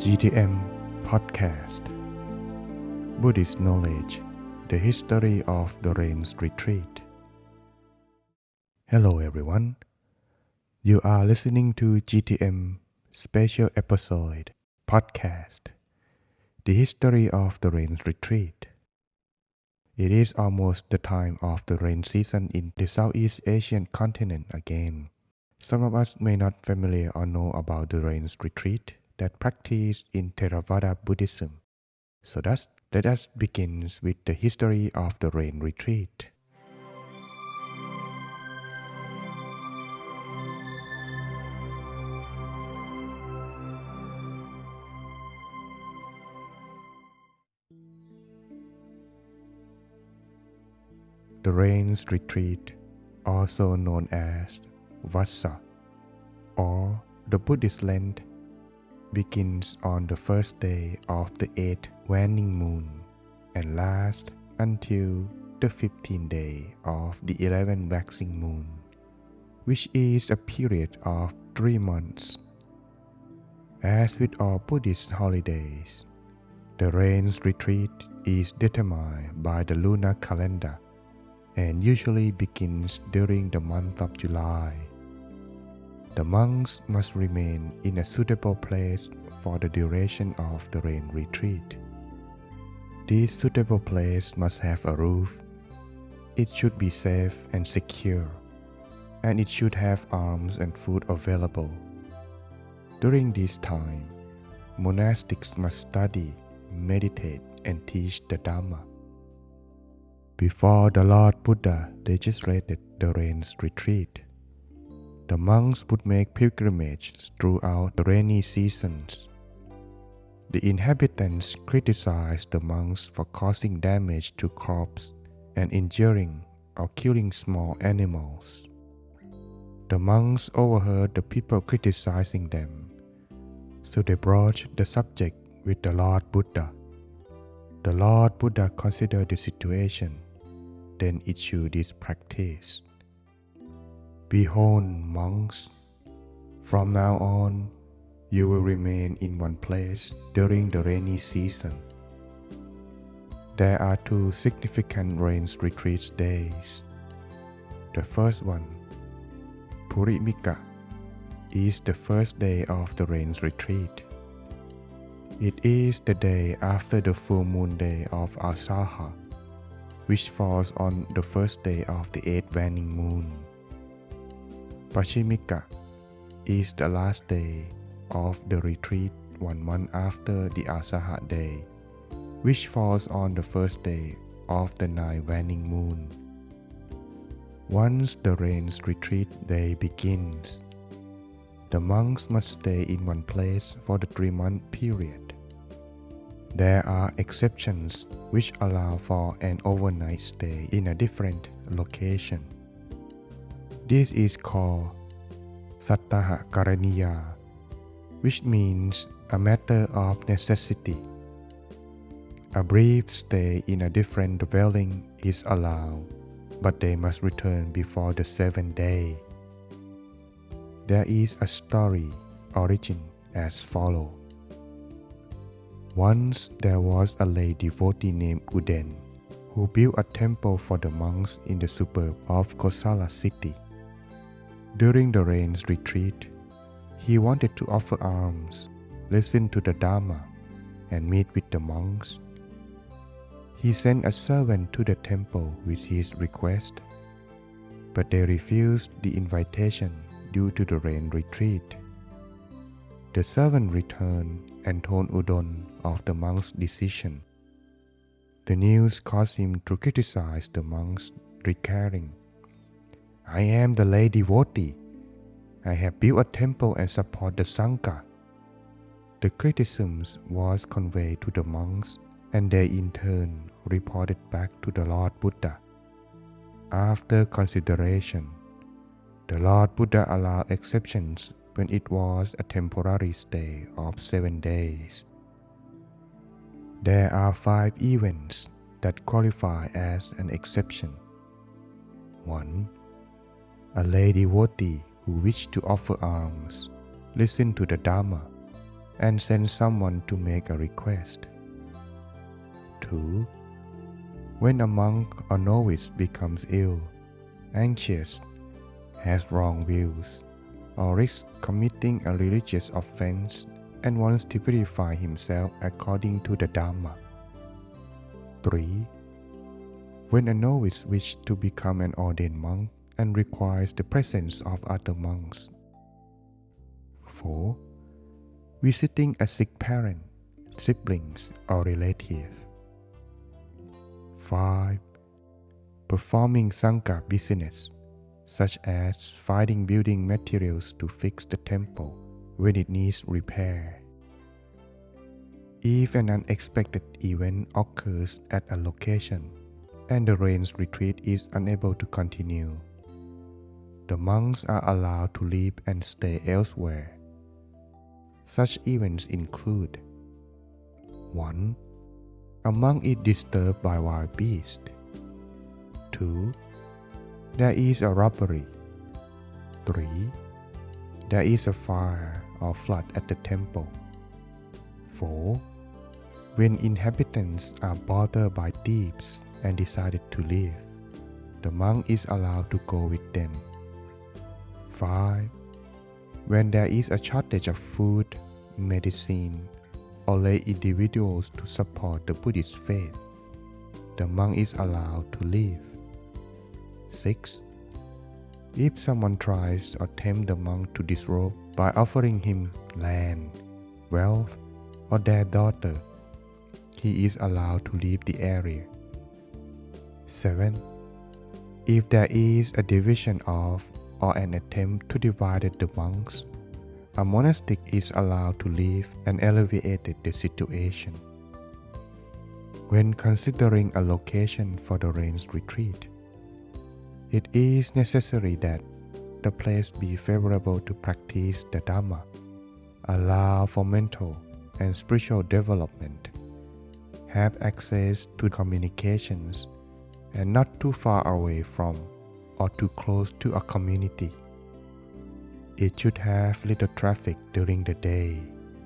GTM Podcast Buddhist Knowledge The History of the Rains Retreat. Hello everyone. You are listening to GTM Special Episode Podcast The History of the Rains Retreat. It is almost the time of the rain season in the Southeast Asian continent again. Some of us may not familiar or know about the rains retreat that practiced in Theravada Buddhism. So let us begin with the history of the rain retreat. The rains retreat, also known as Vassa or the Buddhist Lent, begins on the first day of the 8th waning moon and lasts until the 15th day of the 11th waxing moon, which is a period of 3 months. As with all Buddhist holidays, the rains retreat is determined by the lunar calendar and usually begins during the month of July. The monks must remain in a suitable place for the duration of the rain retreat. This suitable place must have a roof. It should be safe and secure, and it should have arms and food available. During this time, monastics must study, meditate, and teach the Dhamma. Before the Lord Buddha legislated the rains retreat, the monks would make pilgrimages throughout the rainy seasons. The inhabitants criticized the monks for causing damage to crops and injuring or killing small animals. The monks overheard the people criticizing them, so they broached the subject with the Lord Buddha. The Lord Buddha considered the situation, then issued this practice. Behold, monks, from now on, you will remain in one place during the rainy season. There are 2 significant rains retreat days. The first one, Purimika, is the first day of the rains retreat. It is the day after the full moon day of Asalha, which falls on the first day of the 8th waning moon. Pachimika is the last day of the retreat 1 month after the Asalha day, which falls on the first day of the 9th waning moon. Once the rains retreat day begins, the monks must stay in one place for the 3-month period. There are exceptions which allow for an overnight stay in a different location. This is called Sattaha Karaniya, which means a matter of necessity. A brief stay in a different dwelling is allowed, but they must return before the 7th day. There is a story origin as follows. Once there was a lay devotee named Uden who built a temple for the monks in the suburb of Kosala city. During the rains retreat, he wanted to offer alms, listen to the Dhamma, and meet with the monks. He sent a servant to the temple with his request, but they refused the invitation due to the rain retreat. The servant returned and told Udon of the monk's decision. The news caused him to criticize the monks, declaring, "I am the lay devotee. I have built a temple and support the Sangha." The criticism was conveyed to the monks, and they in turn reported back to the Lord Buddha. After consideration, the Lord Buddha allowed exceptions when it was a temporary stay of 7 days. There are 5 events that qualify as an exception. 1. A lay devotee who wished to offer alms, listen to the Dhamma, and send someone to make a request. 2. When a monk or novice becomes ill, anxious, has wrong views, or risks committing a religious offense and wants to purify himself according to the Dhamma. 3. When a novice wishes to become an ordained monk and requires the presence of other monks. 4. Visiting a sick parent, siblings, or relative. 5. Performing Sangha business, such as finding building materials to fix the temple when it needs repair. If an unexpected event occurs at a location and the rains retreat is unable to continue, the monks are allowed to leave and stay elsewhere. Such events include: 1. A monk is disturbed by wild beasts. 2. There is a robbery. 3. There is a fire or flood at the temple. 4. When inhabitants are bothered by thieves and decided to leave, the monk is allowed to go with them. 5. When there is a shortage of food, medicine, or lay individuals to support the Buddhist faith, the monk is allowed to leave. 6. If someone tries or tempts the monk to disrobe by offering him land, wealth, or their daughter, he is allowed to leave the area. 7. If there is a division of or an attempt to divide the monks, a monastic is allowed to leave and alleviate the situation. When considering a location for the rains retreat, it is necessary that the place be favorable to practice the Dhamma, allow for mental and spiritual development, have access to communications, and not too far away from or too close to a community. It should have little traffic during the day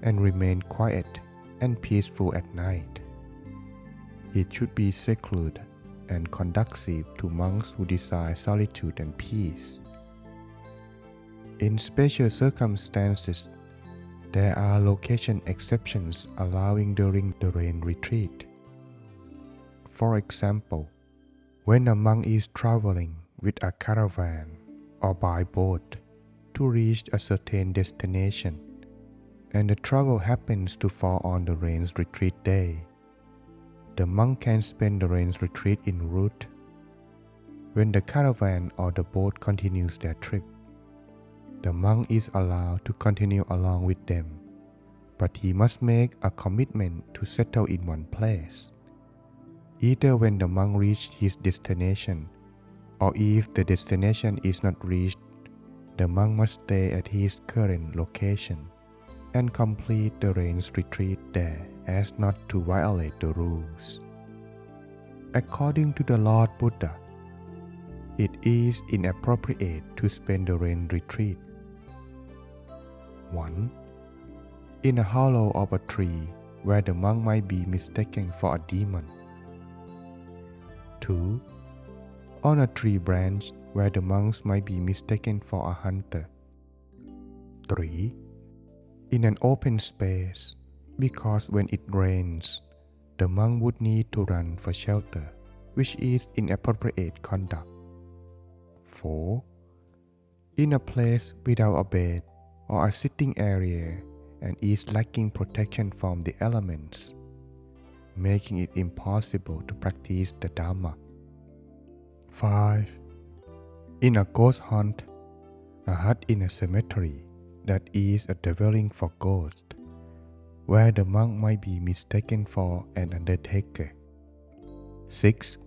and remain quiet and peaceful at night. It should be secluded and conducive to monks who desire solitude and peace. In special circumstances, there are location exceptions allowing during the rain retreat. For example, when a monk is traveling with a caravan or by boat to reach a certain destination, and the travel happens to fall on the rains retreat day, the monk can spend the rains retreat en route. When the caravan or the boat continues their trip, the monk is allowed to continue along with them, but he must make a commitment to settle in one place. Either when the monk reaches his destination, or if the destination is not reached, the monk must stay at his current location and complete the rains retreat there as not to violate the rules. According to the Lord Buddha, it is inappropriate to spend the rain retreat: 1. In a hollow of a tree where the monk might be mistaken for a demon. 2. On a tree branch where the monks might be mistaken for a hunter. 3. In an open space, because when it rains, the monk would need to run for shelter, which is inappropriate conduct. 4. In a place without a bed or a sitting area and is lacking protection from the elements, making it impossible to practice the Dhamma. 5. In a ghost hunt, a hut in a cemetery that is a dwelling for ghosts, where the monk might be mistaken for an undertaker. 6.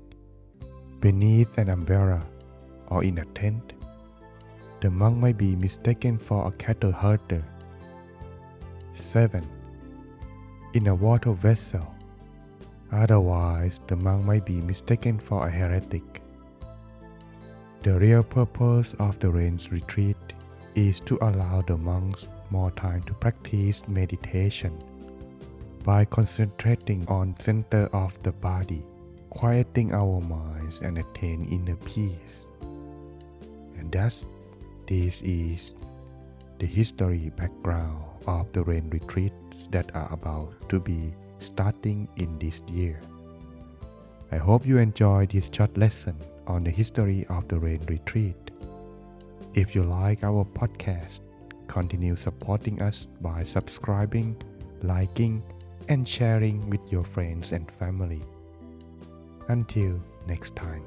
Beneath an umbrella or in a tent, the monk might be mistaken for a cattle herder. 7. In a water vessel, otherwise the monk might be mistaken for a heretic. The real purpose of the rains retreat is to allow the monks more time to practice meditation by concentrating on center of the body, quieting our minds and attain inner peace. And thus, this is the history background of the rain retreats that are about to be starting in this year. I hope you enjoy this short lesson on the history of the rain retreat. If you like our podcast, continue supporting us by subscribing, liking, and sharing with your friends and family. Until next time.